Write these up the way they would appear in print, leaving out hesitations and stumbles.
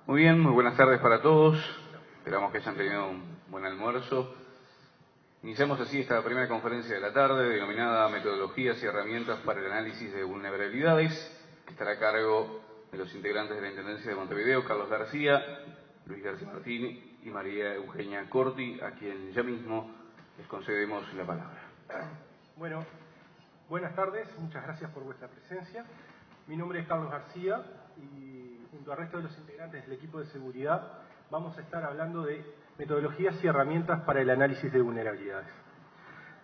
Muy bien, muy buenas tardes para todos. Esperamos que hayan tenido un buen almuerzo. Iniciamos así esta primera conferencia de la tarde, denominada Metodologías y herramientas para el análisis de vulnerabilidades, que estará a cargo de los integrantes de la Intendencia de Montevideo, Carlos García, Luis García Martín y María Eugenia Corti, a quien ya mismo les concedemos la palabra. Bueno, buenas tardes, muchas gracias por vuestra presencia. Mi nombre es Carlos García y junto al resto de los integrantes del equipo de seguridad vamos a estar hablando de metodologías y herramientas para el análisis de vulnerabilidades.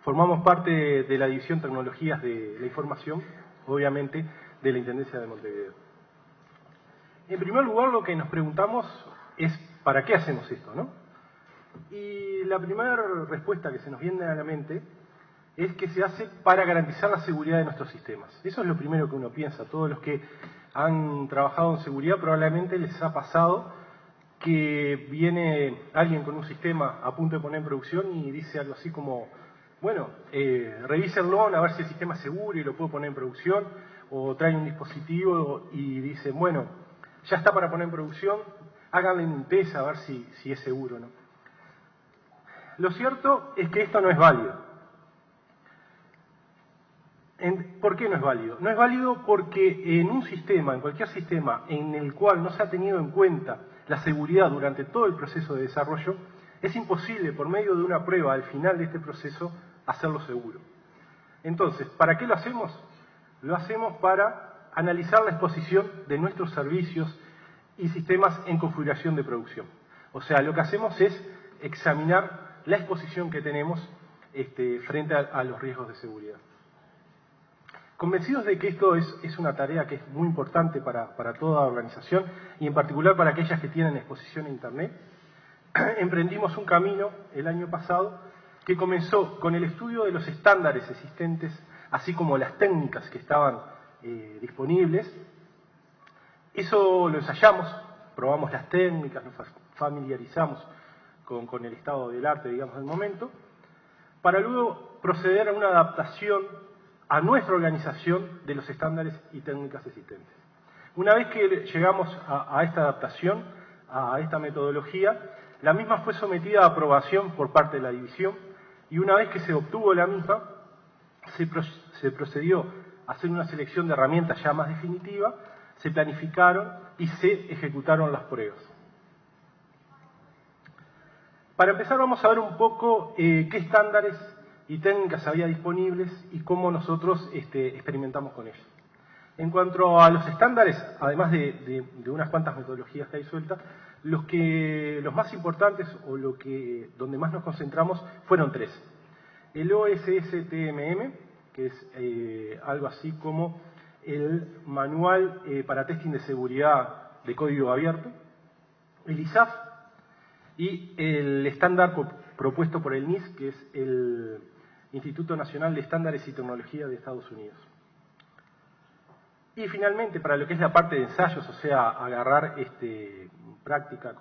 Formamos parte de la División Tecnologías de la Información, obviamente, de la Intendencia de Montevideo. En primer lugar, lo que nos preguntamos es ¿para qué hacemos esto, no? Y la primera respuesta que se nos viene a la mente es que se hace para garantizar la seguridad de nuestros sistemas. Eso es lo primero que uno piensa. Todos los que han trabajado en seguridad probablemente les ha pasado que viene alguien con un sistema a punto de poner en producción y dice algo así como, bueno, revísenlo a ver si el sistema es seguro y lo puedo poner en producción, o traen un dispositivo y dicen, bueno, ya está para poner en producción, háganle un test a ver si es seguro o no. Lo cierto es que esto no es válido. ¿Por qué no es válido? No es válido porque en un sistema, en cualquier sistema en el cual no se ha tenido en cuenta la seguridad durante todo el proceso de desarrollo, es imposible por medio de una prueba al final de este proceso hacerlo seguro. Entonces, ¿para qué lo hacemos? Lo hacemos para analizar la exposición de nuestros servicios y sistemas en configuración de producción. O sea, lo que hacemos es examinar la exposición que tenemos frente a los riesgos de seguridad. Convencidos de que esto es una tarea que es muy importante para toda organización y en particular para aquellas que tienen exposición a Internet, emprendimos un camino el año pasado que comenzó con el estudio de los estándares existentes, así como las técnicas que estaban disponibles. Eso lo ensayamos, probamos las técnicas, nos familiarizamos con el estado del arte, digamos, del momento, para luego proceder a una adaptación a nuestra organización de los estándares y técnicas existentes. Una vez que llegamos a esta adaptación, a esta metodología, la misma fue sometida a aprobación por parte de la división y una vez que se obtuvo la misma, se procedió a hacer una selección de herramientas ya más definitiva, se planificaron y se ejecutaron las pruebas. Para empezar vamos a ver un poco qué estándares y técnicas había disponibles y cómo nosotros experimentamos con ellos. En cuanto a los estándares, además de unas cuantas metodologías que hay sueltas, los más importantes o donde más nos concentramos fueron tres. El OSS-TMM, que es algo así como el Manual para Testing de Seguridad de Código Abierto, el ISAF y el estándar propuesto por el NIST, que es el Instituto Nacional de Estándares y Tecnología de Estados Unidos. Y finalmente, para lo que es la parte de ensayos, o sea, agarrar práctica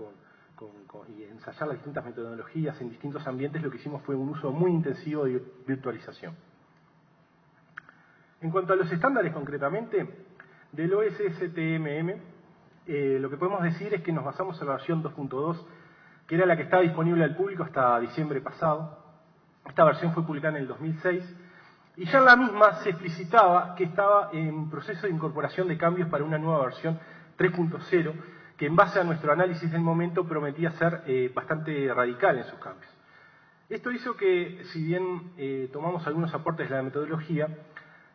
y ensayar las distintas metodologías en distintos ambientes, lo que hicimos fue un uso muy intensivo de virtualización. En cuanto a los estándares concretamente, del OSS-TMM, lo que podemos decir es que nos basamos en la versión 2.2, que era la que estaba disponible al público hasta diciembre pasado. Esta versión fue publicada en el 2006 y ya en la misma se explicitaba que estaba en proceso de incorporación de cambios para una nueva versión 3.0 que en base a nuestro análisis del momento prometía ser bastante radical en sus cambios. Esto hizo que, si bien tomamos algunos aportes de la metodología,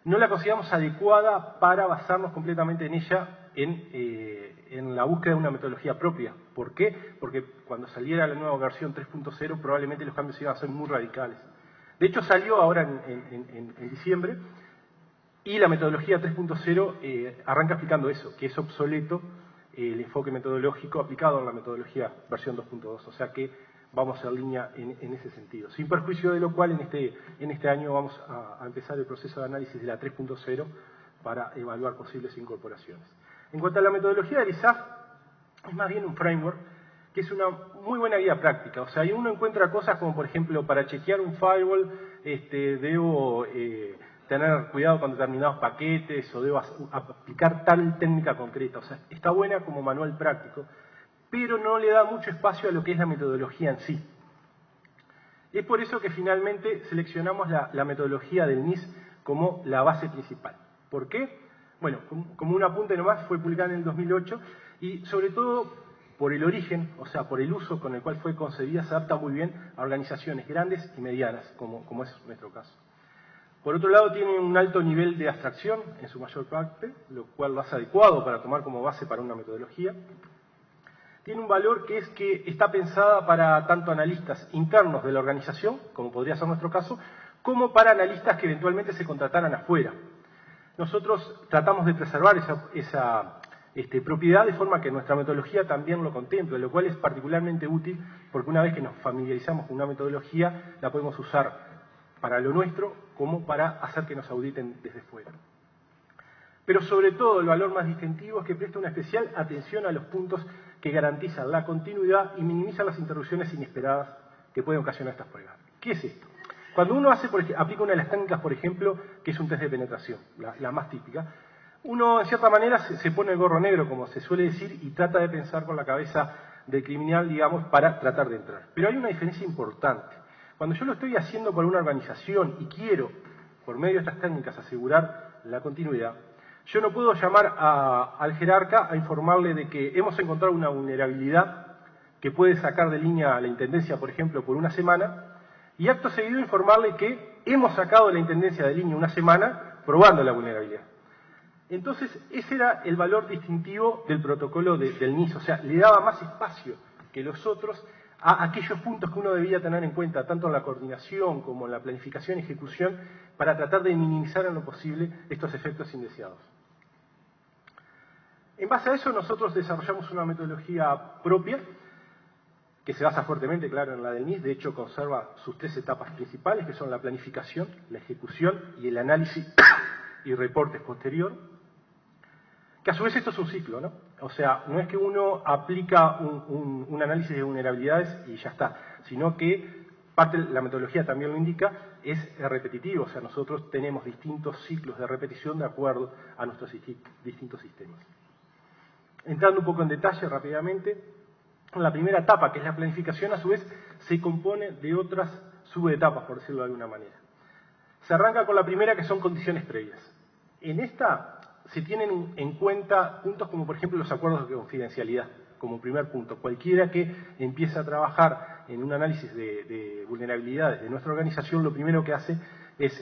no la consideramos adecuada para basarnos completamente en ella en la búsqueda de una metodología propia. ¿Por qué? Porque cuando saliera la nueva versión 3.0 probablemente los cambios iban a ser muy radicales. De hecho salió ahora en diciembre y la metodología 3.0 arranca explicando eso, que es obsoleto el enfoque metodológico aplicado en la metodología versión 2.2. O sea que vamos en línea en ese sentido. Sin perjuicio de lo cual en este año vamos a empezar el proceso de análisis de la 3.0 para evaluar posibles incorporaciones. En cuanto a la metodología del ISAF, es más bien un framework que es una muy buena guía práctica. O sea, ahí uno encuentra cosas como, por ejemplo, para chequear un firewall, debo tener cuidado con determinados paquetes o debo aplicar tal técnica concreta. O sea, está buena como manual práctico. pero no le da mucho espacio a lo que es la metodología en sí. Es por eso que finalmente seleccionamos la metodología del NIS como la base principal. ¿Por qué? Bueno, como un apunte nomás, fue publicada en el 2008 y sobre todo por el origen, o sea, por el uso con el cual fue concebida, se adapta muy bien a organizaciones grandes y medianas, como es nuestro caso. Por otro lado, tiene un alto nivel de abstracción en su mayor parte, lo cual lo hace adecuado para tomar como base para una metodología. Tiene un valor que es que está pensada para tanto analistas internos de la organización, como podría ser nuestro caso, como para analistas que eventualmente se contrataran afuera. Nosotros tratamos de preservar esa propiedad de forma que nuestra metodología también lo contemple, lo cual es particularmente útil porque una vez que nos familiarizamos con una metodología, la podemos usar para lo nuestro como para hacer que nos auditen desde fuera. Pero sobre todo el valor más distintivo es que presta una especial atención a los puntos que garantizan la continuidad y minimizan las interrupciones inesperadas que pueden ocasionar estas pruebas. ¿Qué es esto? Cuando uno aplica una de las técnicas, por ejemplo, que es un test de penetración, la más típica, uno en cierta manera se pone el gorro negro, como se suele decir, y trata de pensar con la cabeza del criminal, digamos, para tratar de entrar. Pero hay una diferencia importante. Cuando yo lo estoy haciendo para una organización y quiero, por medio de estas técnicas, asegurar la continuidad, yo no puedo llamar al jerarca a informarle de que hemos encontrado una vulnerabilidad que puede sacar de línea a la intendencia, por ejemplo, por una semana, y acto seguido informarle que hemos sacado de la intendencia de línea una semana probando la vulnerabilidad. Entonces, ese era el valor distintivo del protocolo del NIS, o sea, le daba más espacio que los otros a aquellos puntos que uno debía tener en cuenta, tanto en la coordinación como en la planificación y ejecución, para tratar de minimizar en lo posible estos efectos indeseados. En base a eso, nosotros desarrollamos una metodología propia, que se basa fuertemente, claro, en la del NIS. De hecho, conserva sus 3 etapas principales, que son la planificación, la ejecución y el análisis y reportes posterior. Que a su vez esto es un ciclo, ¿no? O sea, no es que uno aplica un análisis de vulnerabilidades y ya está, sino que la metodología también lo indica, es repetitivo. O sea, nosotros tenemos distintos ciclos de repetición de acuerdo a nuestros distintos sistemas. Entrando un poco en detalle rápidamente, la primera etapa, que es la planificación, a su vez se compone de otras subetapas, por decirlo de alguna manera. Se arranca con la primera, que son condiciones previas. En esta se tienen en cuenta puntos como, por ejemplo, los acuerdos de confidencialidad, como primer punto. Cualquiera que empiece a trabajar en un análisis de vulnerabilidades de nuestra organización, lo primero que hace es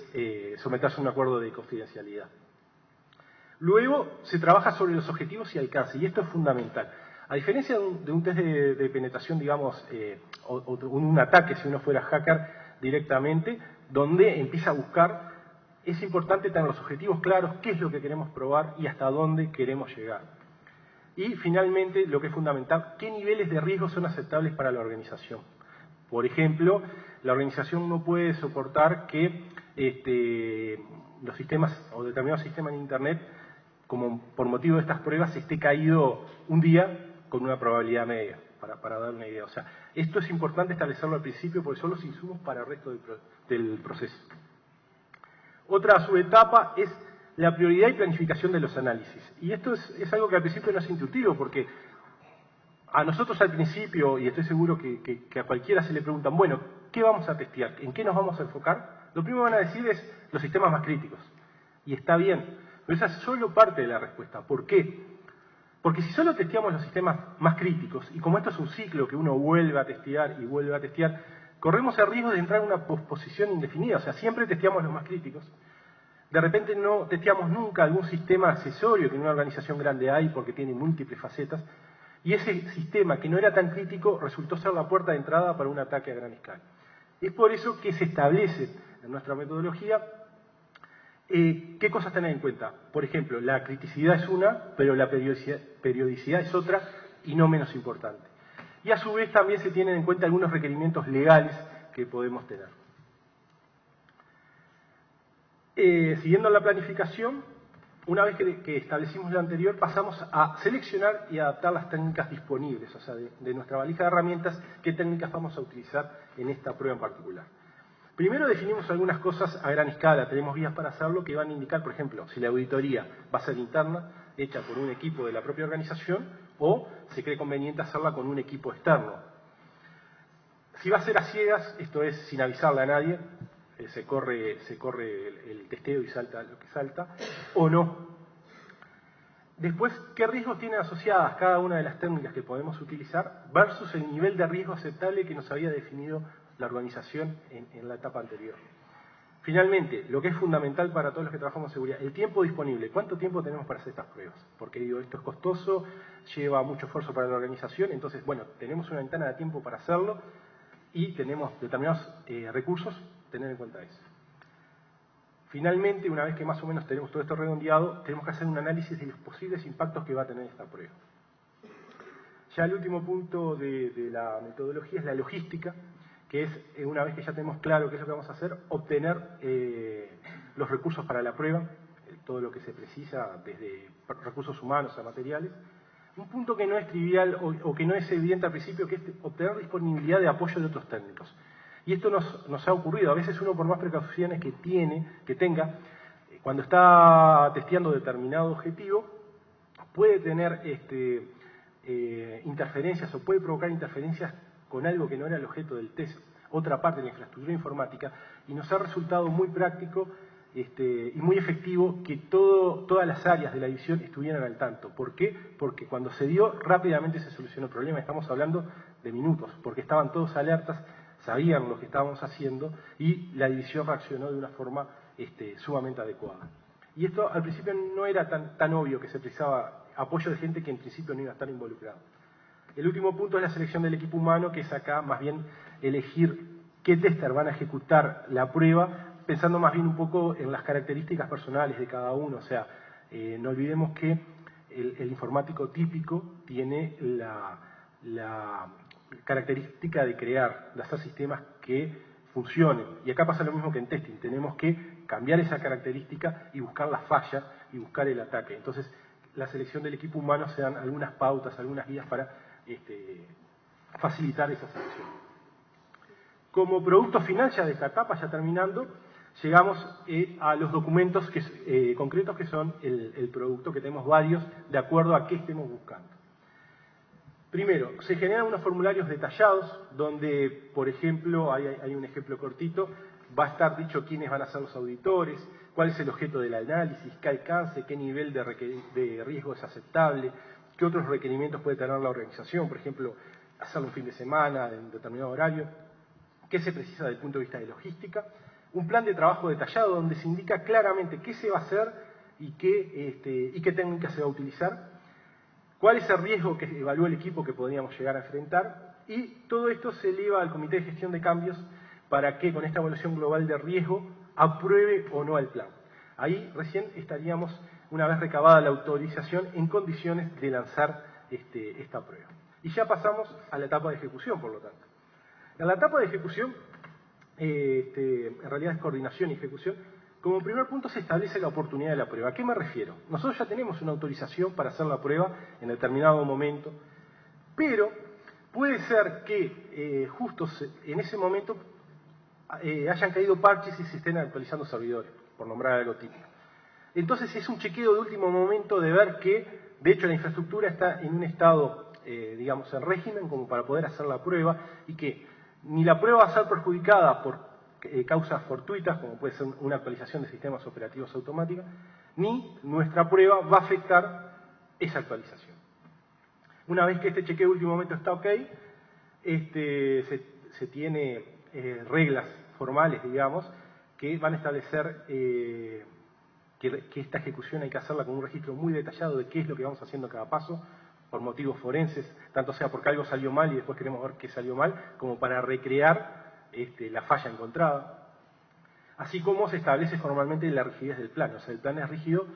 someterse a un acuerdo de confidencialidad. Luego se trabaja sobre los objetivos y alcance, y esto es fundamental. A diferencia de un test de penetración, digamos, o un ataque, si uno fuera hacker directamente, donde empieza a buscar, es importante tener los objetivos claros, qué es lo que queremos probar y hasta dónde queremos llegar. Y finalmente, lo que es fundamental, qué niveles de riesgo son aceptables para la organización. Por ejemplo, la organización no puede soportar que los sistemas o determinados sistemas en Internet, como por motivo de estas pruebas, esté caído un día con una probabilidad media, para dar una idea. O sea, esto es importante establecerlo al principio porque son los insumos para el resto del proceso. Otra subetapa es la prioridad y planificación de los análisis. Y esto es algo que al principio no es intuitivo, porque a nosotros al principio, y estoy seguro que a cualquiera se le preguntan, bueno, ¿qué vamos a testear? ¿En qué nos vamos a enfocar? Lo primero que van a decir es los sistemas más críticos. Y está bien, pero esa es solo parte de la respuesta. ¿Por qué? Porque si solo testeamos los sistemas más críticos, y como esto es un ciclo que uno vuelve a testear y vuelve a testear, corremos el riesgo de entrar en una posposición indefinida. O sea, siempre testeamos los más críticos. De repente no testeamos nunca algún sistema accesorio que en una organización grande hay porque tiene múltiples facetas. Y ese sistema que no era tan crítico resultó ser la puerta de entrada para un ataque a gran escala. Es por eso que se establece en nuestra metodología qué cosas tener en cuenta. Por ejemplo, la criticidad es una, pero la periodicidad es otra y no menos importante. Y a su vez también se tienen en cuenta algunos requerimientos legales que podemos tener. Siguiendo la planificación, una vez que establecimos lo anterior, pasamos a seleccionar y adaptar las técnicas disponibles, o sea, de nuestra valija de herramientas, qué técnicas vamos a utilizar en esta prueba en particular. Primero definimos algunas cosas a gran escala, tenemos guías para hacerlo que van a indicar, por ejemplo, si la auditoría va a ser interna, hecha por un equipo de la propia organización, o se cree conveniente hacerla con un equipo externo. Si va a ser a ciegas, esto es sin avisarle a nadie, se corre el testeo y salta lo que salta, o no. Después, ¿qué riesgos tienen asociadas cada una de las técnicas que podemos utilizar versus el nivel de riesgo aceptable que nos había definido la organización en la etapa anterior? Finalmente, lo que es fundamental para todos los que trabajamos en seguridad, el tiempo disponible. ¿Cuánto tiempo tenemos para hacer estas pruebas? Porque digo, esto es costoso, lleva mucho esfuerzo para la organización, entonces, bueno, tenemos una ventana de tiempo para hacerlo y tenemos determinados recursos, tener en cuenta eso. Finalmente, una vez que más o menos tenemos todo esto redondeado, tenemos que hacer un análisis de los posibles impactos que va a tener esta prueba. Ya el último punto de la metodología es la logística, que es, una vez que ya tenemos claro qué es lo que vamos a hacer, obtener los recursos para la prueba, todo lo que se precisa, desde recursos humanos a materiales. Un punto que no es trivial o que no es evidente al principio, que es obtener disponibilidad de apoyo de otros técnicos. Y esto nos ha ocurrido. A veces uno, por más precauciones que tenga, cuando está testeando determinado objetivo, puede tener interferencias o puede provocar interferencias con algo que no era el objeto del test, otra parte de la infraestructura informática, y nos ha resultado muy práctico y muy efectivo que todas las áreas de la división estuvieran al tanto. ¿Por qué? Porque cuando se dio, rápidamente se solucionó el problema. Estamos hablando de minutos, porque estaban todos alertas, sabían lo que estábamos haciendo y la división reaccionó de una forma sumamente adecuada. Y esto al principio no era tan obvio, que se precisaba apoyo de gente que en principio no iba a estar involucrada. El último punto es la selección del equipo humano, que es acá más bien elegir qué tester van a ejecutar la prueba, pensando más bien un poco en las características personales de cada uno. O sea, no olvidemos que el informático típico tiene la característica de crear, de hacer sistemas que funcionen. Y acá pasa lo mismo que en testing. Tenemos que cambiar esa característica y buscar la falla y buscar el ataque. Entonces, la selección del equipo humano se dan algunas pautas, algunas guías para facilitar esa selección. Como producto final, ya de esta etapa, ya terminando, llegamos a los documentos concretos que son el producto, que tenemos varios de acuerdo a qué estemos buscando. Primero, se generan unos formularios detallados donde, por ejemplo, hay un ejemplo cortito, va a estar dicho quiénes van a ser los auditores, cuál es el objeto del análisis, qué alcance, qué nivel de riesgo es aceptable, qué otros requerimientos puede tener la organización, por ejemplo, hacerlo un fin de semana, en determinado horario, qué se precisa desde el punto de vista de logística, un plan de trabajo detallado donde se indica claramente qué se va a hacer y qué técnica se va a utilizar, cuál es el riesgo que evalúa el equipo que podríamos llegar a enfrentar, y todo esto se eleva al Comité de Gestión de Cambios para que con esta evaluación global de riesgo apruebe o no el plan. Ahí recién estaríamos, una vez recabada la autorización, en condiciones de lanzar esta prueba. Y ya pasamos a la etapa de ejecución, por lo tanto. En la etapa de ejecución, en realidad es coordinación y ejecución, como primer punto se establece la oportunidad de la prueba. ¿A qué me refiero? Nosotros ya tenemos una autorización para hacer la prueba en determinado momento, pero puede ser que justo en ese momento hayan caído parches y se estén actualizando servidores, por nombrar algo típico. Entonces es un chequeo de último momento de ver que, de hecho, la infraestructura está en un estado, digamos, en régimen como para poder hacer la prueba, y que ni la prueba va a ser perjudicada por causas fortuitas, como puede ser una actualización de sistemas operativos automáticos, ni nuestra prueba va a afectar esa actualización. Una vez que este chequeo de último momento está ok, se tiene reglas formales, digamos, que van a establecer que esta ejecución hay que hacerla con un registro muy detallado de qué es lo que vamos haciendo a cada paso, por motivos forenses, tanto sea porque algo salió mal y después queremos ver qué salió mal, como para recrear la falla encontrada. Así como se establece formalmente la rigidez del plan. O sea, el plan es rígido.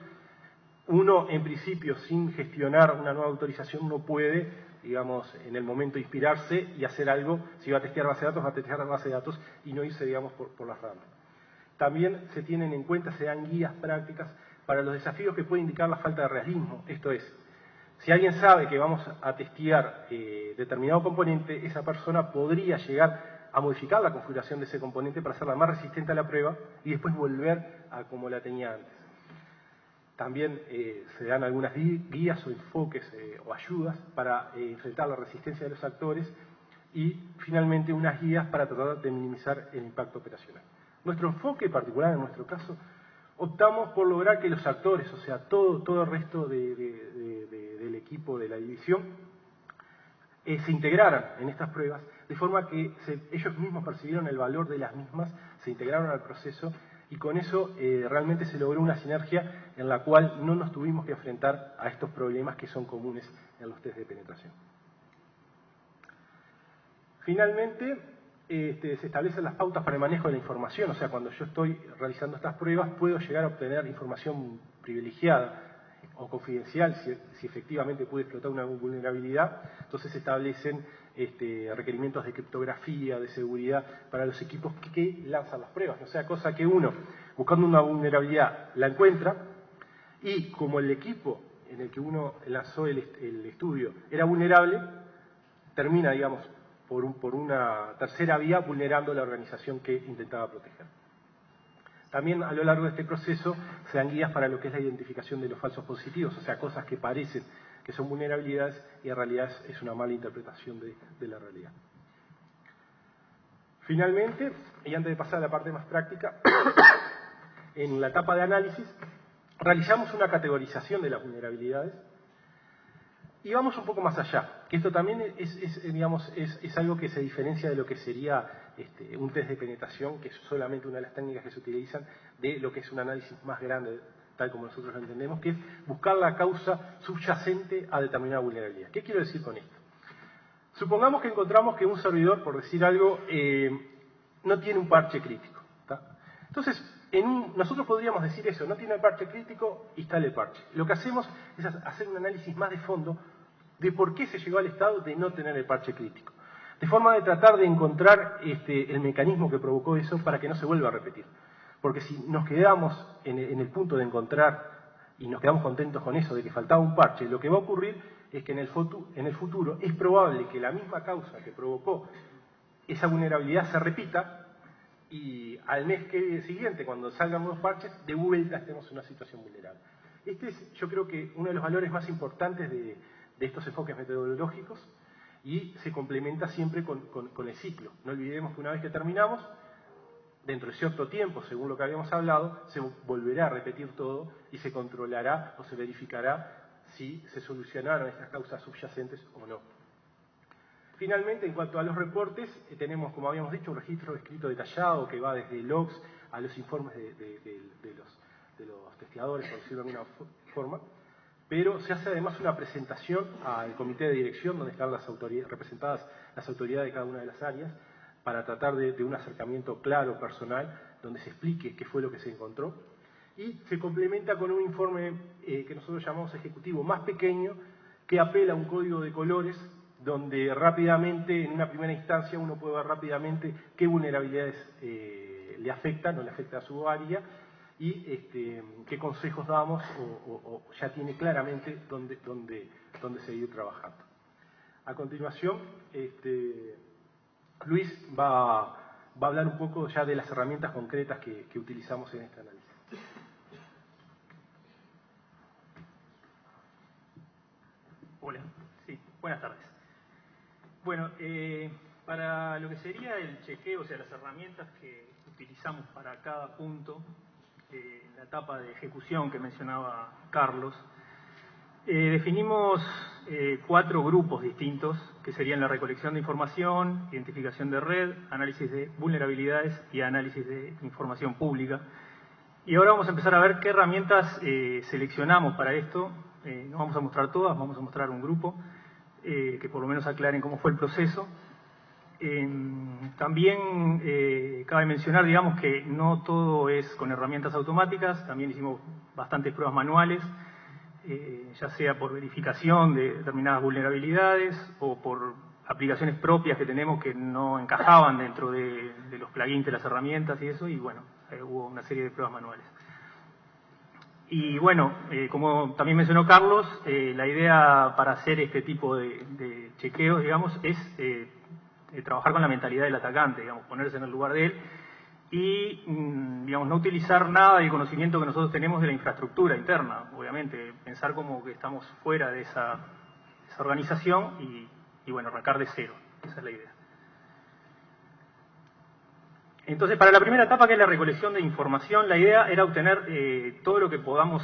Uno, en principio, sin gestionar una nueva autorización, no puede, digamos, en el momento inspirarse y hacer algo. Si va a testear base de datos, va a testear base de datos y no irse, digamos, por las ramas. También se tienen en cuenta, se dan guías prácticas para los desafíos que puede indicar la falta de realismo. Esto es, si alguien sabe que vamos a testear determinado componente, esa persona podría llegar a modificar la configuración de ese componente para hacerla más resistente a la prueba y después volver a como la tenía antes. También se dan algunas guías o enfoques o ayudas para enfrentar la resistencia de los actores y, finalmente, unas guías para tratar de minimizar el impacto operacional. Nuestro enfoque particular, en nuestro caso, optamos por lograr que los actores, o sea, todo el resto del equipo de la división, se integraran en estas pruebas, de forma que ellos mismos percibieron el valor de las mismas, se integraron al proceso y con eso realmente se logró una sinergia en la cual no nos tuvimos que enfrentar a estos problemas que son comunes en los test de penetración. Finalmente, se establecen las pautas para el manejo de la información, o sea, cuando yo estoy realizando estas pruebas puedo llegar a obtener información privilegiada o confidencial si efectivamente pude explotar una vulnerabilidad. Entonces se establecen requerimientos de criptografía, de seguridad para los equipos que lanzan las pruebas. O sea, cosa que uno, buscando una vulnerabilidad, la encuentra y como el equipo en el que uno lanzó el estudio era vulnerable, termina, digamos, por una tercera vía vulnerando la organización que intentaba proteger. También a lo largo de este proceso se dan guías para lo que es la identificación de los falsos positivos, o sea, cosas que parecen que son vulnerabilidades y en realidad es una mala interpretación de la realidad. Finalmente, y antes de pasar a la parte más práctica, en la etapa de análisis realizamos una categorización de las vulnerabilidades y vamos un poco más allá, que esto también es algo que se diferencia de lo que sería un test de penetración, que es solamente una de las técnicas que se utilizan, de lo que es un análisis más grande, tal como nosotros lo entendemos, que es buscar la causa subyacente a determinada vulnerabilidad. ¿Qué quiero decir con esto? Supongamos que encontramos que un servidor, por decir algo, no tiene un parche crítico, ¿tá? Entonces, nosotros podríamos decir eso, no tiene el parche crítico, instale el parche. Lo que hacemos es hacer un análisis más de fondo de por qué se llegó al estado de no tener el parche crítico. De forma de tratar de encontrar el mecanismo que provocó eso para que no se vuelva a repetir. Porque si nos quedamos en el punto de encontrar y nos quedamos contentos con eso de que faltaba un parche, lo que va a ocurrir es que en el futuro es probable que la misma causa que provocó esa vulnerabilidad se repita y al mes siguiente, cuando salgan nuevos parches, de vuelta estemos en una situación vulnerable. Este es, yo creo que, uno de los valores más importantes de estos enfoques metodológicos y se complementa siempre con el ciclo. No olvidemos que una vez que terminamos, dentro de cierto tiempo, según lo que habíamos hablado, se volverá a repetir todo y se controlará o se verificará si se solucionaron estas causas subyacentes o no. Finalmente, en cuanto a los reportes, tenemos, como habíamos dicho, un registro escrito detallado que va desde logs a los informes de los testeadores, por decirlo de alguna forma, pero se hace además una presentación al comité de dirección donde están representadas las autoridades de cada una de las áreas para tratar de un acercamiento claro, personal, donde se explique qué fue lo que se encontró y se complementa con un informe que nosotros llamamos ejecutivo más pequeño que apela a un código de colores donde rápidamente, en una primera instancia, uno puede ver rápidamente qué vulnerabilidades le afectan o le afecta a su área y qué consejos damos o ya tiene claramente dónde seguir trabajando. A continuación, Luis va a hablar un poco ya de las herramientas concretas que utilizamos en este análisis. Hola, sí, buenas tardes. Bueno, para lo que sería el chequeo, o sea, las herramientas que utilizamos para cada punto, en la etapa de ejecución que mencionaba Carlos, definimos 4 grupos distintos, que serían la recolección de información, identificación de red, análisis de vulnerabilidades y análisis de información pública. Y ahora vamos a empezar a ver qué herramientas seleccionamos para esto. No vamos a mostrar todas, vamos a mostrar un grupo que por lo menos aclaren cómo fue el proceso. También cabe mencionar, digamos, que no todo es con herramientas automáticas, también hicimos bastantes pruebas manuales, ya sea por verificación de determinadas vulnerabilidades o por aplicaciones propias que tenemos que no encajaban dentro de los plugins de las herramientas y eso, y bueno, hubo una serie de pruebas manuales. Y bueno, como también mencionó Carlos, la idea para hacer este tipo de chequeos, digamos, es trabajar con la mentalidad del atacante, digamos, ponerse en el lugar de él y, digamos, no utilizar nada del conocimiento que nosotros tenemos de la infraestructura interna, obviamente, pensar como que estamos fuera de esa organización y bueno, arrancar de cero, esa es la idea. Entonces, para la primera etapa, que es la recolección de información, la idea era obtener todo lo que podamos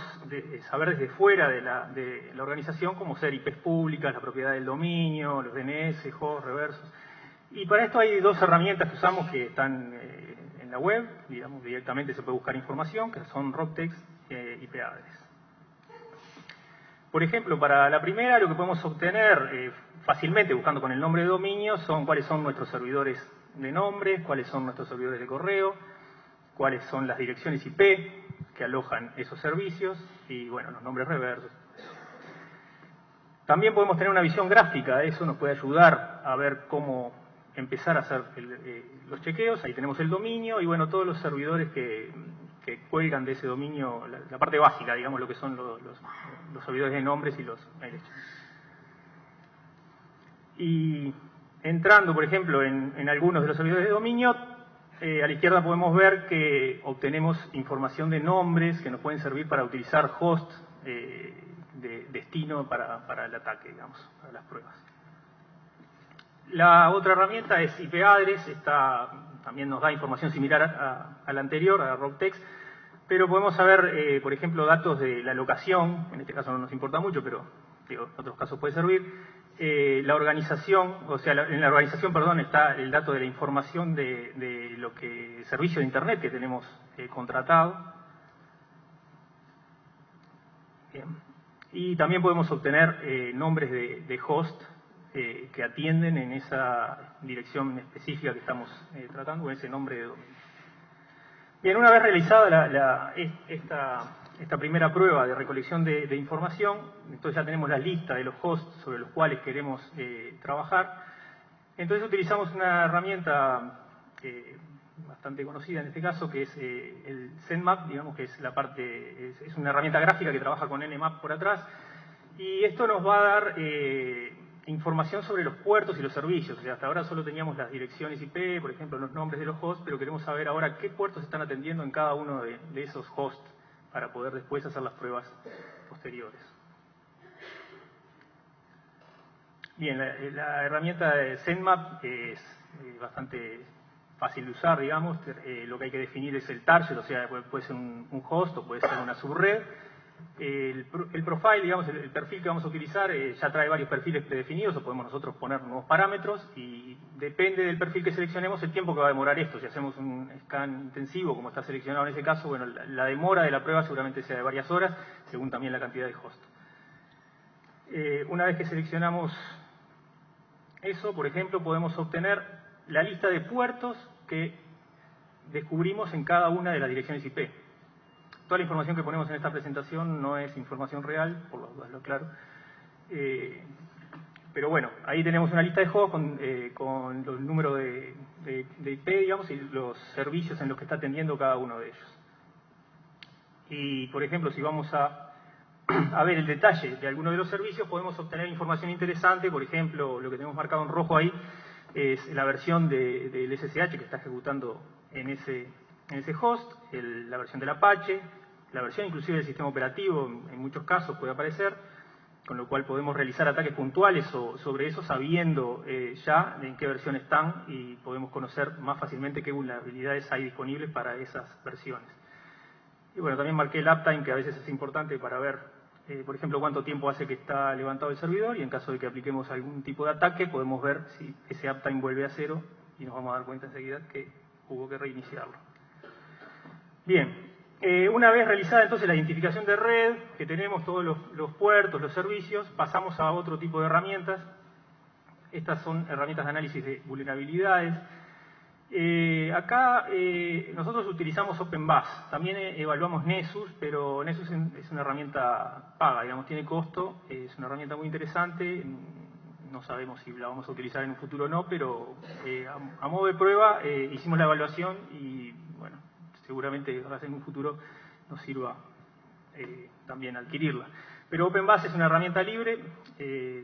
saber desde fuera de la organización, como ser IPs públicas, la propiedad del dominio, los DNS, hosts, reversos. Y para esto hay dos herramientas que usamos que están en la web, digamos, directamente se puede buscar información, que son RobTex y IP-Address. Por ejemplo, para la primera, lo que podemos obtener fácilmente buscando con el nombre de dominio son cuáles son nuestros servidores de nombre, cuáles son nuestros servidores de correo, cuáles son las direcciones IP que alojan esos servicios y, bueno, los nombres reversos. También podemos tener una visión gráfica, eso nos puede ayudar a ver cómo empezar a hacer los chequeos. Ahí tenemos el dominio y, bueno, todos los servidores que cuelgan de ese dominio, la parte básica, digamos, lo que son los servidores de nombres y los derechos. Y entrando, por ejemplo, en algunos de los servidores de dominio, a la izquierda podemos ver que obtenemos información de nombres que nos pueden servir para utilizar host de destino para el ataque, digamos, para las pruebas. La otra herramienta es IP-Address, también nos da información similar a la anterior, a RobTex, pero podemos saber, por ejemplo, datos de la locación, en este caso no nos importa mucho, pero digo, en otros casos puede servir. La organización, o sea, en la organización, perdón, está el dato de la información de lo que servicio de Internet que tenemos contratado. Bien. Y también podemos obtener nombres de host que atienden en esa dirección específica que estamos tratando, con ese nombre de dominio. Bien, una vez realizada esta primera prueba de recolección de información, entonces ya tenemos la lista de los hosts sobre los cuales queremos trabajar. Entonces utilizamos una herramienta bastante conocida en este caso, que es el Zenmap, digamos que es es una herramienta gráfica que trabaja con Nmap por atrás, y esto nos va a dar información sobre los puertos y los servicios. O sea, hasta ahora solo teníamos las direcciones IP, por ejemplo, los nombres de los hosts, pero queremos saber ahora qué puertos están atendiendo en cada uno de esos hosts para poder después hacer las pruebas posteriores. Bien, la herramienta de Zenmap es bastante fácil de usar, digamos. Lo que hay que definir es el target, o sea, puede ser un host o puede ser una subred. El profile, digamos, el perfil que vamos a utilizar ya trae varios perfiles predefinidos, o podemos nosotros poner nuevos parámetros y depende del perfil que seleccionemos el tiempo que va a demorar esto. Si hacemos un scan intensivo, como está seleccionado en ese caso, bueno, la demora de la prueba seguramente sea de varias horas, según también la cantidad de host. Una vez que seleccionamos eso, por ejemplo, podemos obtener la lista de puertos que descubrimos en cada una de las direcciones IP. Toda la información que ponemos en esta presentación no es información real, por lo claro. Pero bueno, ahí tenemos una lista de hosts con los números de IP, digamos, y los servicios en los que está atendiendo cada uno de ellos. Y, por ejemplo, si vamos a ver el detalle de alguno de los servicios, podemos obtener información interesante. Por ejemplo, lo que tenemos marcado en rojo ahí es la versión del SSH que está ejecutando en ese host, la versión del Apache, la versión inclusive del sistema operativo, en muchos casos puede aparecer, con lo cual podemos realizar ataques puntuales sobre eso sabiendo ya en qué versión están y podemos conocer más fácilmente qué vulnerabilidades hay disponibles para esas versiones. Y bueno, también marqué el uptime, que a veces es importante para ver, por ejemplo, cuánto tiempo hace que está levantado el servidor, y en caso de que apliquemos algún tipo de ataque podemos ver si ese uptime vuelve a cero y nos vamos a dar cuenta enseguida que hubo que reiniciarlo. Bien. Una vez realizada entonces la identificación de red, que tenemos todos los puertos, los servicios, pasamos a otro tipo de herramientas. Estas son herramientas de análisis de vulnerabilidades. Acá nosotros utilizamos OpenBus, también evaluamos Nessus, pero Nessus es una herramienta paga, digamos, tiene costo, es una herramienta muy interesante, no sabemos si la vamos a utilizar en un futuro o no, pero a modo de prueba hicimos la evaluación y bueno, seguramente en un futuro nos sirva también adquirirla. Pero OpenBus es una herramienta libre,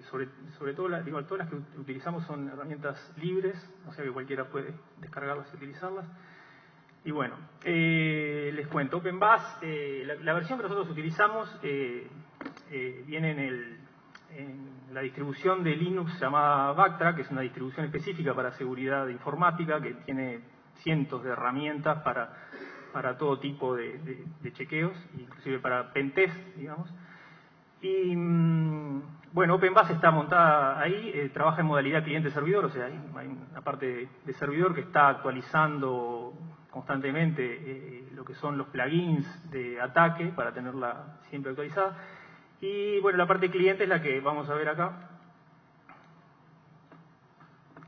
sobre todo todas las que utilizamos son herramientas libres, o sea que cualquiera puede descargarlas y utilizarlas. Y bueno, les cuento, OpenBus, la versión que nosotros utilizamos viene en la distribución de Linux llamada Bactra, que es una distribución específica para seguridad informática, que tiene cientos de herramientas para todo tipo de chequeos, inclusive para pentest, digamos. Y bueno, OpenBus está montada ahí, trabaja en modalidad cliente-servidor, o sea, hay una parte de servidor que está actualizando constantemente lo que son los plugins de ataque para tenerla siempre actualizada. Y bueno, la parte cliente es la que vamos a ver acá,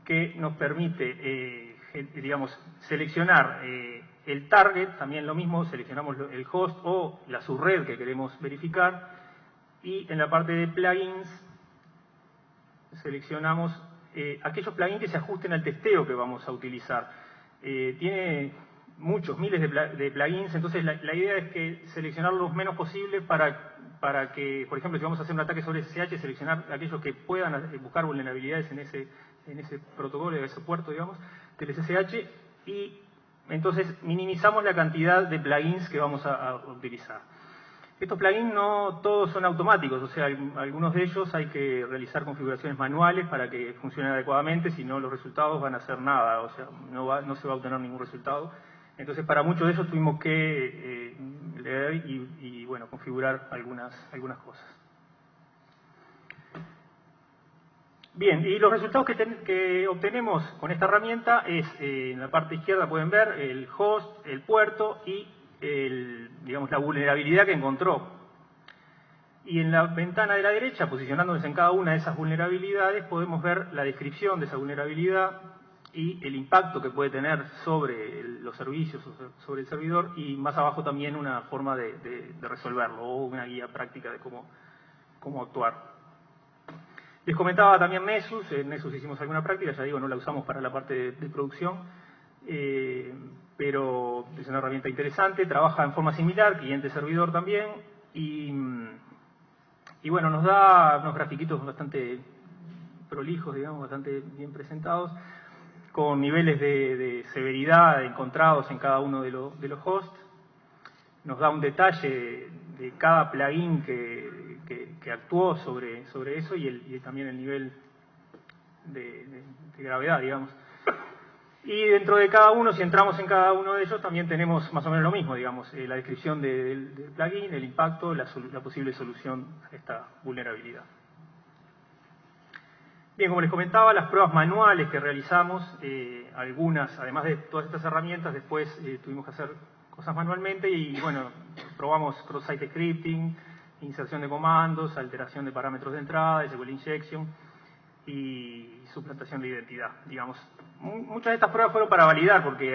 que nos permite, digamos, seleccionar el target, también lo mismo, seleccionamos el host o la subred que queremos verificar, y en la parte de plugins seleccionamos aquellos plugins que se ajusten al testeo que vamos a utilizar. Tiene muchos, miles de plugins, entonces la idea es que seleccionar los menos posible para que, por ejemplo, si vamos a hacer un ataque sobre SSH, seleccionar aquellos que puedan buscar vulnerabilidades en ese protocolo, en ese puerto, digamos, del SSH, y entonces minimizamos la cantidad de plugins que vamos a utilizar. Estos plugins no todos son automáticos, o sea, algunos de ellos hay que realizar configuraciones manuales para que funcionen adecuadamente, si no los resultados van a ser nada, o sea, no se va a obtener ningún resultado. Entonces, para muchos de ellos tuvimos que leer y bueno, configurar algunas cosas. Bien, y los resultados que obtenemos con esta herramienta es, en la parte izquierda pueden ver el host, el puerto y digamos, la vulnerabilidad que encontró. Y en la ventana de la derecha, posicionándonos en cada una de esas vulnerabilidades, podemos ver la descripción de esa vulnerabilidad y el impacto que puede tener sobre los servicios, sobre el servidor, y más abajo también una forma de resolverlo o una guía práctica de cómo actuar. Les comentaba también Nessus. En Nessus hicimos alguna práctica, ya digo, no la usamos para la parte de producción, pero es una herramienta interesante, trabaja en forma similar, cliente-servidor también, y bueno, nos da unos grafiquitos bastante prolijos, digamos, bastante bien presentados, con niveles de severidad encontrados en cada uno de los hosts. Nos da un detalle de cada plugin que actuó sobre eso y también el nivel de gravedad, digamos. Y dentro de cada uno, si entramos en cada uno de ellos, también tenemos más o menos lo mismo, digamos, la descripción del plugin, el impacto, la posible solución a esta vulnerabilidad. Bien, como les comentaba, las pruebas manuales que realizamos, algunas, además de todas estas herramientas, después tuvimos que hacer cosas manualmente y, bueno, probamos cross-site scripting, inserción de comandos, alteración de parámetros de entrada, SQL injection y suplantación de identidad, digamos. Muchas de estas pruebas fueron para validar, porque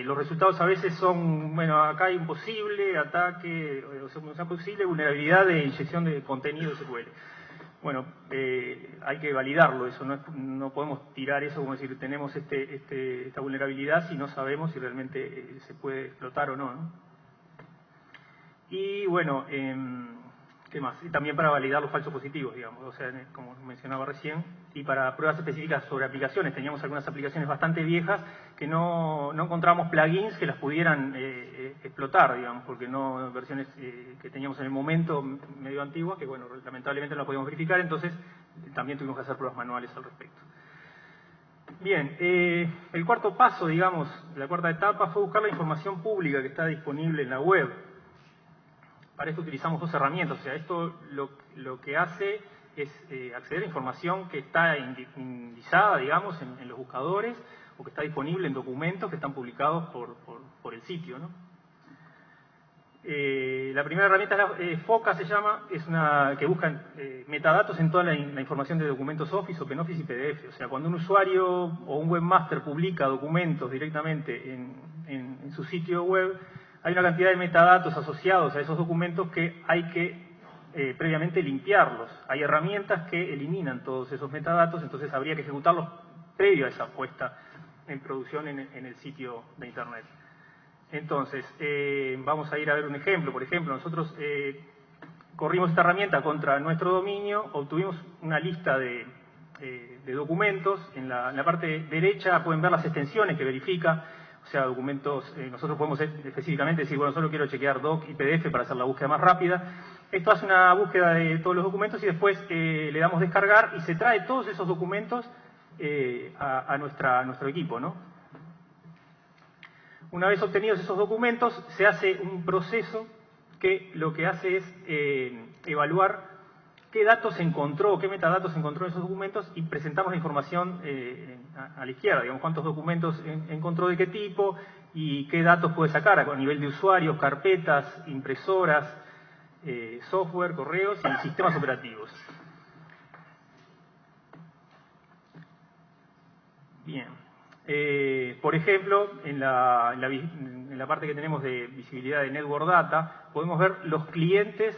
los resultados a veces son, bueno, acá hay un posible ataque, o sea, posible vulnerabilidad de inyección de contenido SQL. Bueno, hay que validarlo, eso no podemos tirar eso como decir tenemos esta vulnerabilidad si no sabemos si realmente se puede explotar o no, ¿no? Y bueno, ¿qué más? Y también para validar los falsos positivos, digamos, o sea, como mencionaba recién, y para pruebas específicas sobre aplicaciones. Teníamos algunas aplicaciones bastante viejas que no encontrábamos plugins que las pudieran explotar, digamos, porque no versiones que teníamos en el momento medio antiguas, que bueno, lamentablemente no las podíamos verificar, entonces también tuvimos que hacer pruebas manuales al respecto. Bien, el cuarto paso, digamos, la cuarta etapa fue buscar la información pública que está disponible en la web. Para esto utilizamos dos herramientas, o sea, esto lo que hace es acceder a información que está indizada, digamos, en los buscadores o que está disponible en documentos que están publicados por el sitio, ¿no? La primera herramienta es FOCA, se llama, es una que busca metadatos en toda la información de documentos Office, OpenOffice y PDF. O sea, cuando un usuario o un webmaster publica documentos directamente en su sitio web, hay una cantidad de metadatos asociados a esos documentos que hay que previamente limpiarlos. Hay herramientas que eliminan todos esos metadatos, entonces habría que ejecutarlos previo a esa puesta en producción en el sitio de Internet. Entonces, vamos a ir a ver un ejemplo. Por ejemplo, nosotros corrimos esta herramienta contra nuestro dominio, obtuvimos una lista de documentos. En la parte derecha pueden ver las extensiones que verifica. O sea, documentos, nosotros podemos específicamente decir, bueno, solo quiero chequear doc y PDF para hacer la búsqueda más rápida. Esto hace una búsqueda de todos los documentos y después le damos descargar y se trae todos esos documentos a nuestro equipo, ¿no? Una vez obtenidos esos documentos, se hace un proceso que lo que hace es evaluar qué datos encontró, qué metadatos encontró en esos documentos y presentamos la información a la izquierda, digamos, cuántos documentos encontró de qué tipo y qué datos puede sacar a nivel de usuarios, carpetas, impresoras, software, correos y sistemas operativos. Bien. Por ejemplo, en la parte que tenemos de visibilidad de Network Data, podemos ver los clientes,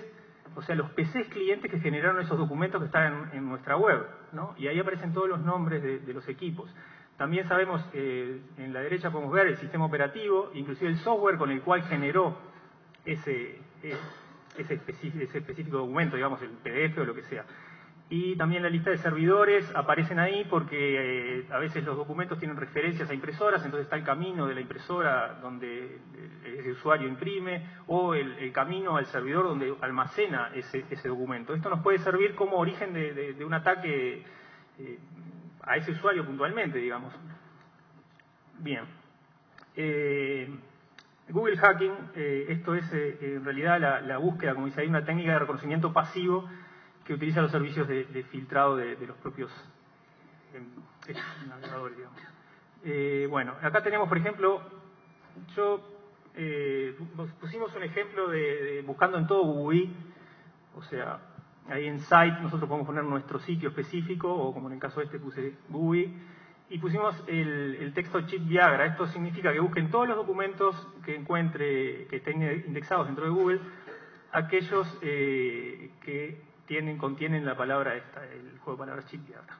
o sea, los PCs clientes que generaron esos documentos que están en nuestra web, ¿no? Y ahí aparecen todos los nombres de los equipos. También sabemos, en la derecha podemos ver el sistema operativo, inclusive el software con el cual generó ese específico documento, digamos, el PDF o lo que sea. Y también la lista de servidores aparecen ahí porque a veces los documentos tienen referencias a impresoras, entonces está el camino de la impresora donde ese usuario imprime o el camino al servidor donde almacena ese documento. Esto nos puede servir como origen de un ataque a ese usuario puntualmente, digamos. Bien. Google Hacking, esto es en realidad la búsqueda, como dice ahí, una técnica de reconocimiento pasivo que utiliza los servicios de filtrado de los propios navegadores, digamos. Bueno, acá tenemos, por ejemplo, pusimos un ejemplo de buscando en todo GUI, o sea, ahí en Site nosotros podemos poner nuestro sitio específico, o como en el caso este puse GUI, y pusimos el texto chip Viagra. Esto significa que busquen todos los documentos que encuentre, que estén indexados dentro de Google, aquellos que contienen la palabra esta, el juego de palabras chip Viagra.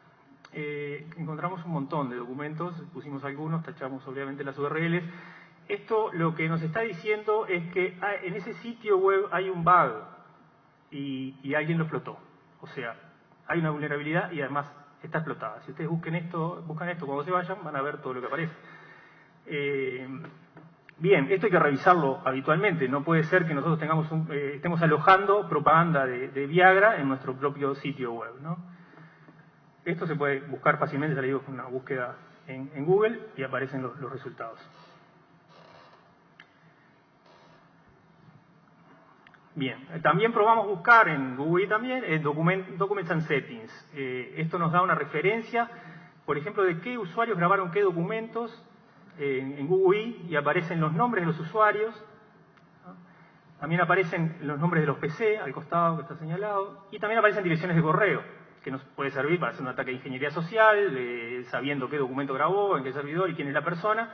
Encontramos un montón de documentos, pusimos algunos, tachamos obviamente las URLs. Esto lo que nos está diciendo es que en ese sitio web hay un bug y alguien lo explotó. O sea, hay una vulnerabilidad y además está explotada. Si ustedes buscan esto cuando se vayan, van a ver todo lo que aparece. Bien, esto hay que revisarlo habitualmente. No puede ser que nosotros estemos alojando propaganda de Viagra en nuestro propio sitio web, ¿no? Esto se puede buscar fácilmente, ya le digo, con una búsqueda en Google y aparecen los resultados. Bien, también probamos buscar en Google también Documents and Settings. Esto nos da una referencia, por ejemplo, de qué usuarios grabaron qué documentos en Google y aparecen los nombres de los usuarios. También aparecen los nombres de los PC al costado que está señalado y también aparecen direcciones de correo que nos puede servir para hacer un ataque de ingeniería social, sabiendo qué documento grabó, en qué servidor y quién es la persona,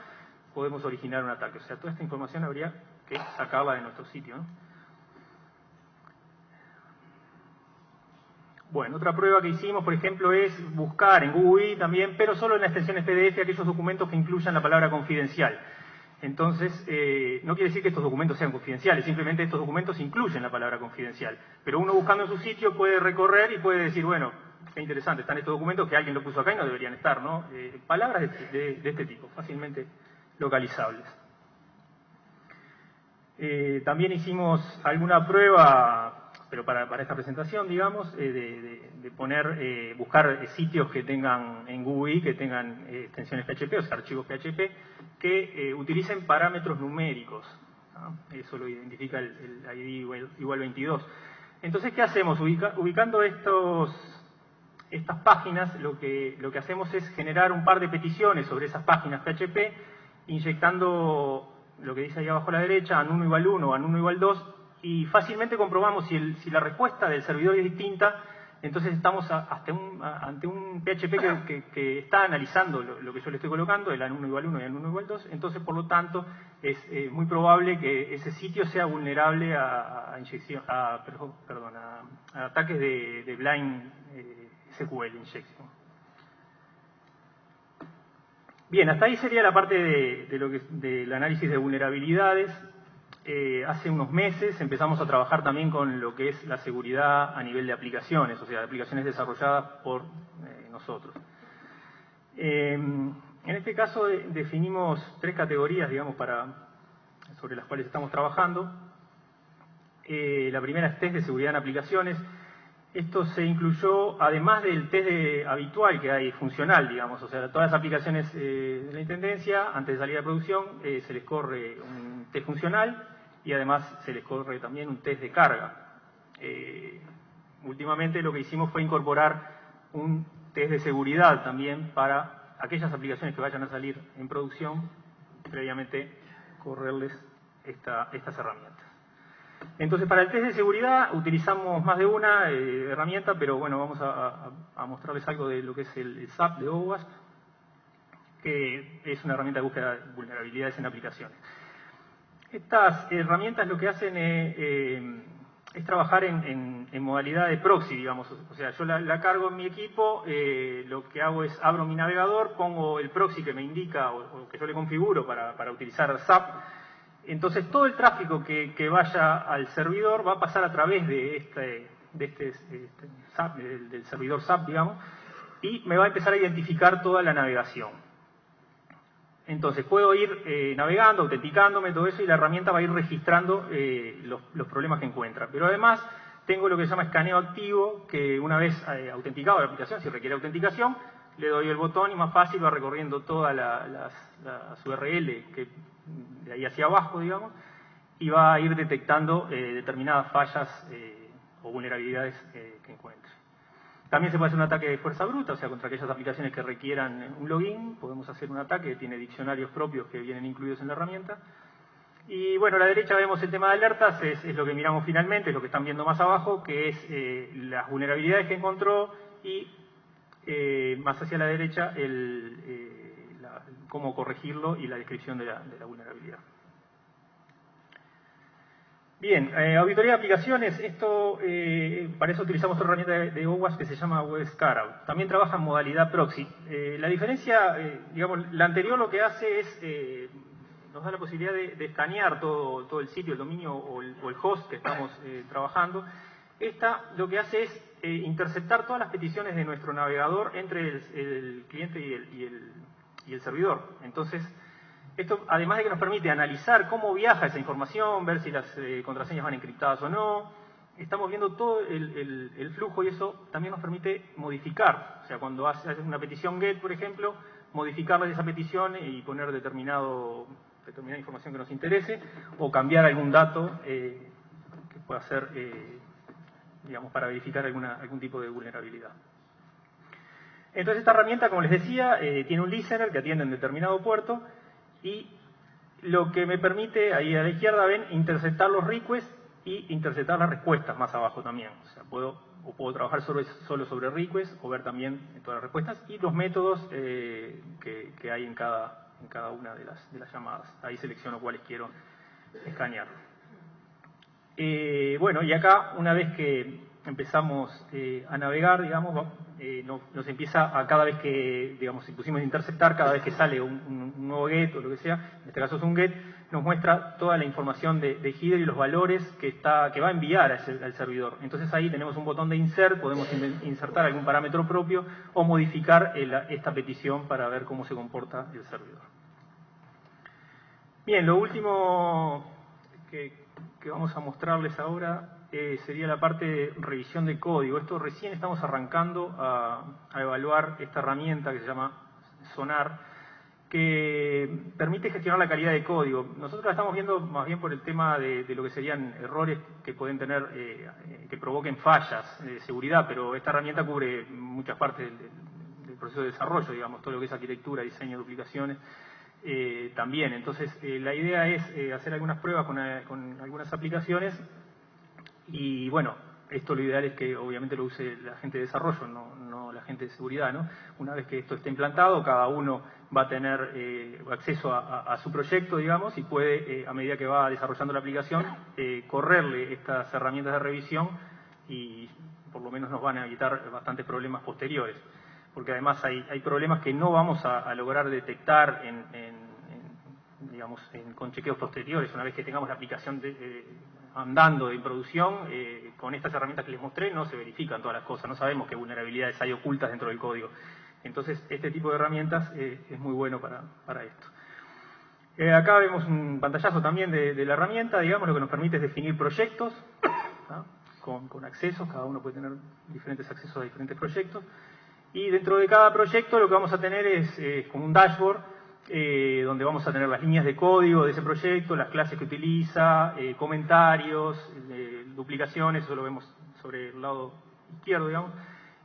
podemos originar un ataque. O sea, toda esta información habría que sacarla de nuestro sitio, ¿no? Bueno, otra prueba que hicimos, por ejemplo, es buscar en Google también, pero solo en las extensiones PDF, aquellos documentos que incluyan la palabra confidencial. Entonces, no quiere decir que estos documentos sean confidenciales, simplemente estos documentos incluyen la palabra confidencial. Pero uno buscando en su sitio puede recorrer y puede decir, bueno, qué interesante, están estos documentos que alguien lo puso acá y no deberían estar, ¿no? Palabras de este tipo, fácilmente localizables. También hicimos alguna prueba, pero para esta presentación, digamos, de buscar sitios que tengan en GUI, que tengan extensiones PHP, o sea, archivos PHP, que utilicen parámetros numéricos, ¿no? Eso lo identifica el ID igual 22. Entonces, ¿qué hacemos? Ubicando estas páginas, lo que hacemos es generar un par de peticiones sobre esas páginas PHP, inyectando lo que dice ahí abajo a la derecha, AN1 igual 1 o AN1 igual 2, y fácilmente comprobamos si la respuesta del servidor es distinta, entonces estamos ante un PHP que está analizando lo que yo le estoy colocando, el AN1 igual 1 y AN1 igual 2, entonces por lo tanto es muy probable que ese sitio sea vulnerable a ataques de blind SQL injection. Bien, hasta ahí sería la parte del análisis de vulnerabilidades. Hace unos meses empezamos a trabajar también con lo que es la seguridad a nivel de aplicaciones, o sea, aplicaciones desarrolladas por nosotros. En este caso definimos 3 categorías, digamos, sobre las cuales estamos trabajando. La primera es test de seguridad en aplicaciones. Esto se incluyó, además del test habitual que hay, funcional, digamos, o sea, todas las aplicaciones de la Intendencia, antes de salir a producción, se les corre un test funcional y además se les corre también un test de carga. Últimamente lo que hicimos fue incorporar un test de seguridad también para aquellas aplicaciones que vayan a salir en producción, previamente correrles estas herramientas. Entonces, para el test de seguridad utilizamos más de una herramienta, pero bueno, vamos a mostrarles algo de lo que es el SAP de OWASP, que es una herramienta de búsqueda de vulnerabilidades en aplicaciones. Estas herramientas lo que hacen es trabajar en modalidad de proxy, digamos. O sea, yo la cargo en mi equipo, lo que hago es abro mi navegador, pongo el proxy que me indica o que yo le configuro para utilizar SAP. Entonces, todo el tráfico que vaya al servidor va a pasar a través de este SAP, del servidor SAP, digamos, y me va a empezar a identificar toda la navegación. Entonces, puedo ir navegando, autenticándome, todo eso, y la herramienta va a ir registrando los problemas que encuentra. Pero además, tengo lo que se llama escaneo activo, que una vez autenticado la aplicación, si requiere autenticación, le doy el botón y más fácil va recorriendo todas las URL que de ahí hacia abajo, digamos, y va a ir detectando determinadas fallas o vulnerabilidades que encuentre. También se puede hacer un ataque de fuerza bruta, o sea, contra aquellas aplicaciones que requieran un login, podemos hacer un ataque que tiene diccionarios propios que vienen incluidos en la herramienta. Y bueno, a la derecha vemos el tema de alertas, es lo que miramos finalmente, es lo que están viendo más abajo, que es las vulnerabilidades que encontró y más hacia la derecha cómo corregirlo y la descripción de la vulnerabilidad. Bien, auditoría de aplicaciones, para eso utilizamos otra herramienta de OWASP que se llama WebScarout. También trabaja en modalidad proxy. La diferencia, digamos, la anterior lo que hace es, nos da la posibilidad de escanear todo el sitio, el dominio o el host que estamos trabajando. Esta lo que hace es interceptar todas las peticiones de nuestro navegador entre el cliente y el servidor. Entonces, esto, además de que nos permite analizar cómo viaja esa información, ver si las contraseñas van encriptadas o no, estamos viendo todo el flujo y eso también nos permite modificar. O sea, cuando haces una petición GET, por ejemplo, modificarle esa petición y poner determinada información que nos interese o cambiar algún dato que pueda ser, digamos, para verificar algún tipo de vulnerabilidad. Entonces, esta herramienta, como les decía, tiene un listener que atiende en determinado puerto y lo que me permite, ahí a la izquierda ven, interceptar los requests y interceptar las respuestas más abajo también. O sea, puedo trabajar solo sobre requests o ver también todas las respuestas y los métodos que hay en cada una de las llamadas. Ahí selecciono cuáles quiero escanear. Bueno, y acá, una vez que empezamos a navegar, digamos, nos empieza a cada vez que, digamos, si pusimos interceptar, cada vez que sale un nuevo get o lo que sea, en este caso es un get, nos muestra toda la información de header y los valores que va a enviar al servidor. Entonces ahí tenemos un botón de insert, podemos insertar algún parámetro propio o modificar esta petición para ver cómo se comporta el servidor. Bien, lo último que vamos a mostrarles ahora sería la parte de revisión de código. Esto recién estamos arrancando a evaluar esta herramienta que se llama Sonar, que permite gestionar la calidad de código. Nosotros la estamos viendo más bien por el tema de lo que serían errores que pueden tener, que provoquen fallas de seguridad, pero esta herramienta cubre muchas partes del proceso de desarrollo, digamos, todo lo que es arquitectura, diseño, duplicaciones. También, entonces la idea es hacer algunas pruebas con algunas aplicaciones y bueno, esto lo ideal es que obviamente lo use la gente de desarrollo, no la gente de seguridad, ¿no? Una vez que esto esté implantado, cada uno va a tener acceso a su proyecto, digamos, y puede, a medida que va desarrollando la aplicación, correrle estas herramientas de revisión y por lo menos nos van a evitar bastantes problemas posteriores. Porque además hay problemas que no vamos a lograr detectar con chequeos posteriores. Una vez que tengamos la aplicación andando en producción, con estas herramientas que les mostré no se verifican todas las cosas, no sabemos qué vulnerabilidades hay ocultas dentro del código. Entonces, este tipo de herramientas es muy bueno para esto. Acá vemos un pantallazo también de la herramienta, digamos, lo que nos permite es definir proyectos, ¿no? con accesos, cada uno puede tener diferentes accesos a diferentes proyectos. Y dentro de cada proyecto lo que vamos a tener es como un dashboard, donde vamos a tener las líneas de código de ese proyecto, las clases que utiliza, comentarios, duplicaciones, eso lo vemos sobre el lado izquierdo, digamos.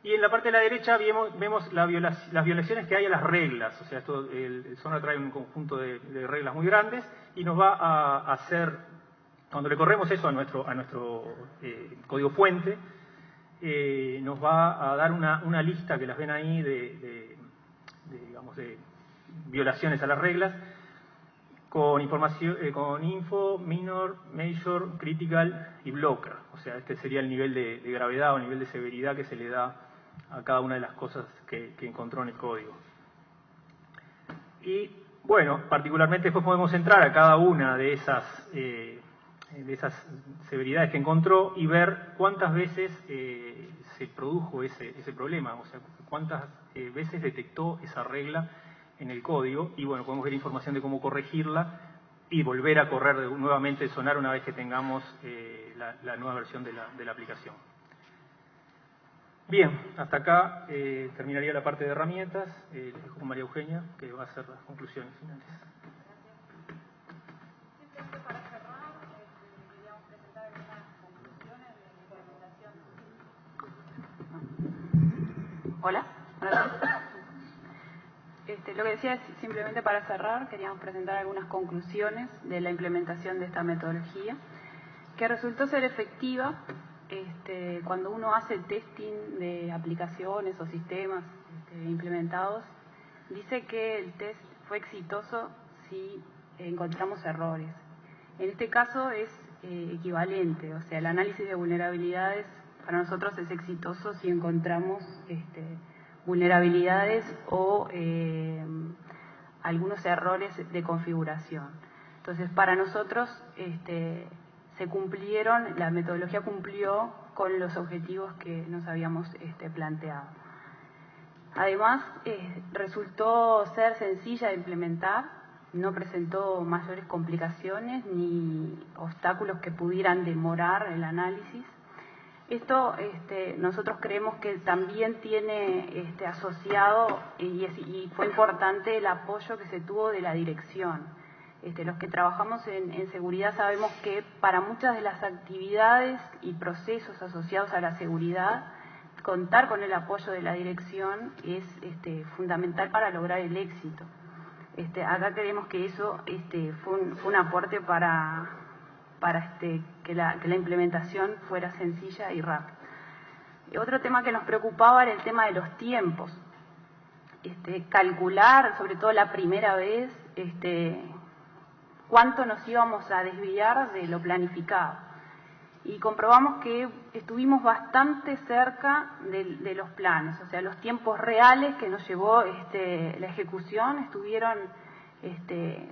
Y en la parte de la derecha vemos las violaciones que hay a las reglas. O sea, el Sonar trae un conjunto de reglas muy grandes y nos va a hacer, cuando le corremos eso a nuestro código fuente, nos va a dar una lista que las ven ahí digamos, de violaciones a las reglas con información, con info, minor, major, critical y blocker. O sea, este sería el nivel de gravedad o nivel de severidad que se le da a cada una de las cosas que encontró en el código. Y bueno, particularmente después podemos entrar a cada una de esas severidades que encontró y ver cuántas veces se produjo ese problema, o sea, cuántas veces detectó esa regla en el código, y bueno, podemos ver información de cómo corregirla y volver a correr nuevamente el Sonar una vez que tengamos la nueva versión de la aplicación. Bien, hasta acá terminaría la parte de herramientas. Les dejo con María Eugenia, que va a hacer las conclusiones finales. Simplemente para cerrar, queríamos presentar algunas conclusiones de la implementación. Hola. Lo que decía es simplemente para cerrar, queríamos presentar algunas conclusiones de la implementación de esta metodología, que resultó ser efectiva cuando uno hace testing de aplicaciones o sistemas implementados. Dice que el test fue exitoso si encontramos errores. En este caso es equivalente, o sea, el análisis de vulnerabilidades para nosotros es exitoso si encontramos vulnerabilidades o algunos errores de configuración. Entonces, para nosotros se cumplieron, la metodología cumplió con los objetivos que nos habíamos planteado. Además, resultó ser sencilla de implementar, no presentó mayores complicaciones ni obstáculos que pudieran demorar el análisis. Esto nosotros creemos que también tiene asociado y fue importante el apoyo que se tuvo de la dirección. Los que trabajamos en seguridad sabemos que para muchas de las actividades y procesos asociados a la seguridad, contar con el apoyo de la dirección es fundamental para lograr el éxito. Acá creemos que eso fue un aporte para que la implementación fuera sencilla y rápida. Otro tema que nos preocupaba era el tema de los tiempos. Calcular, sobre todo la primera vez, cuánto nos íbamos a desviar de lo planificado. Y comprobamos que estuvimos bastante cerca de los planes, o sea, los tiempos reales que nos llevó la ejecución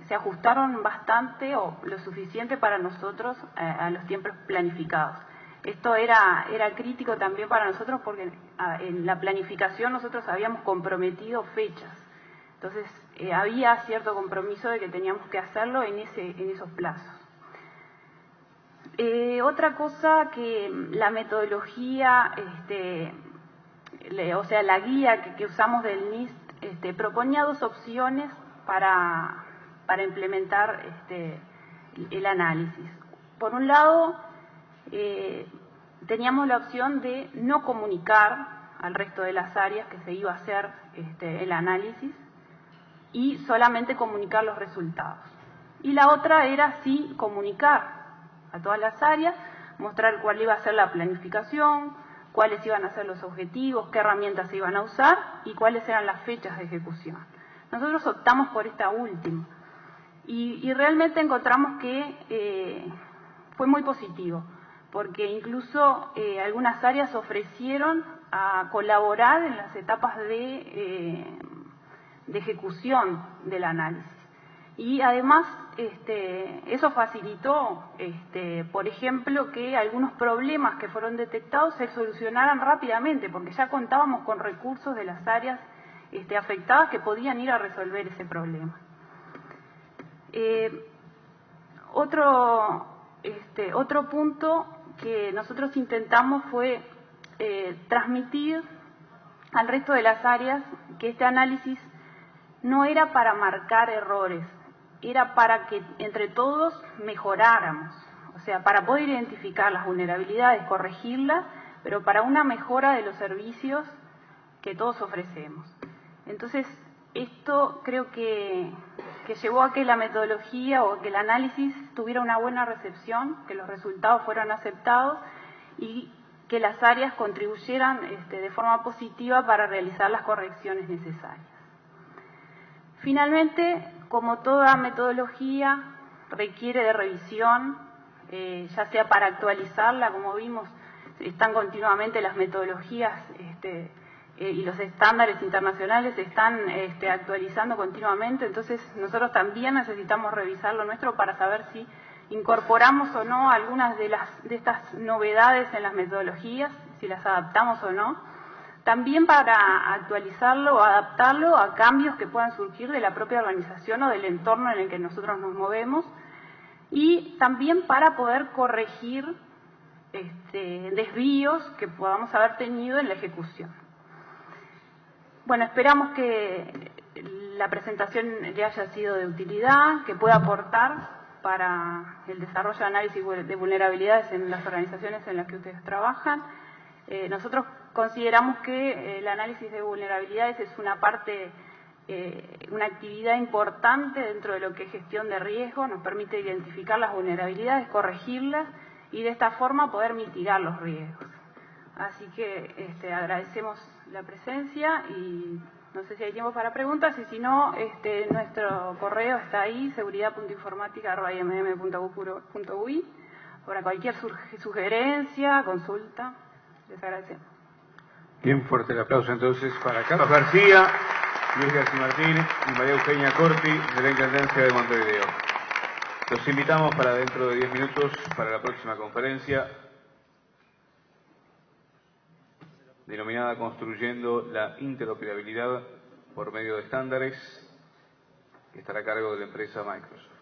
se ajustaron bastante o lo suficiente para nosotros a los tiempos planificados. Esto era crítico también para nosotros porque en la planificación nosotros habíamos comprometido fechas. Entonces había cierto compromiso de que teníamos que hacerlo en esos plazos. Otra cosa que la metodología, o sea, la guía que usamos del NIST, proponía dos opciones para implementar el análisis. Por un lado, teníamos la opción de no comunicar al resto de las áreas que se iba a hacer el análisis y solamente comunicar los resultados. Y la otra era sí comunicar a todas las áreas, mostrar cuál iba a ser la planificación, cuáles iban a ser los objetivos, qué herramientas se iban a usar y cuáles eran las fechas de ejecución. Nosotros optamos por esta última y realmente encontramos que fue muy positivo, porque incluso algunas áreas ofrecieron a colaborar en las etapas de ejecución del análisis. Y además eso facilitó, por ejemplo, que algunos problemas que fueron detectados se solucionaran rápidamente, porque ya contábamos con recursos de las áreas afectadas que podían ir a resolver ese problema. Otro punto que nosotros intentamos fue transmitir al resto de las áreas que este análisis no era para marcar errores, era para que entre todos mejoráramos, o sea, para poder identificar las vulnerabilidades, corregirlas, pero para una mejora de los servicios que todos ofrecemos. Entonces, esto creo que llevó a que la metodología o que el análisis tuviera una buena recepción, que los resultados fueran aceptados y que las áreas contribuyeran de forma positiva para realizar las correcciones necesarias. Finalmente, como toda metodología, requiere de revisión, ya sea para actualizarla, como vimos, están continuamente las metodologías y los estándares internacionales se están actualizando continuamente, entonces nosotros también necesitamos revisar lo nuestro para saber si incorporamos o no algunas de estas novedades en las metodologías, si las adaptamos o no. También para actualizarlo o adaptarlo a cambios que puedan surgir de la propia organización o del entorno en el que nosotros nos movemos. Y también para poder corregir desvíos que podamos haber tenido en la ejecución. Bueno, esperamos que la presentación le haya sido de utilidad, que pueda aportar para el desarrollo de análisis de vulnerabilidades en las organizaciones en las que ustedes trabajan. Nosotros consideramos que el análisis de vulnerabilidades es una parte, una actividad importante dentro de lo que es gestión de riesgo, nos permite identificar las vulnerabilidades, corregirlas y de esta forma poder mitigar los riesgos. Así que agradecemos la presencia y no sé si hay tiempo para preguntas y si no, nuestro correo está ahí, seguridad.informática@imm.ui, para cualquier sugerencia, consulta. Les agradecemos. Bien, fuerte el aplauso entonces para Carlos García, Luis García Martín y María Eugenia Corti de la Intendencia de Montevideo. Los invitamos para dentro de 10 minutos para la próxima conferencia denominada Construyendo la Interoperabilidad por medio de estándares, que estará a cargo de la empresa Microsoft.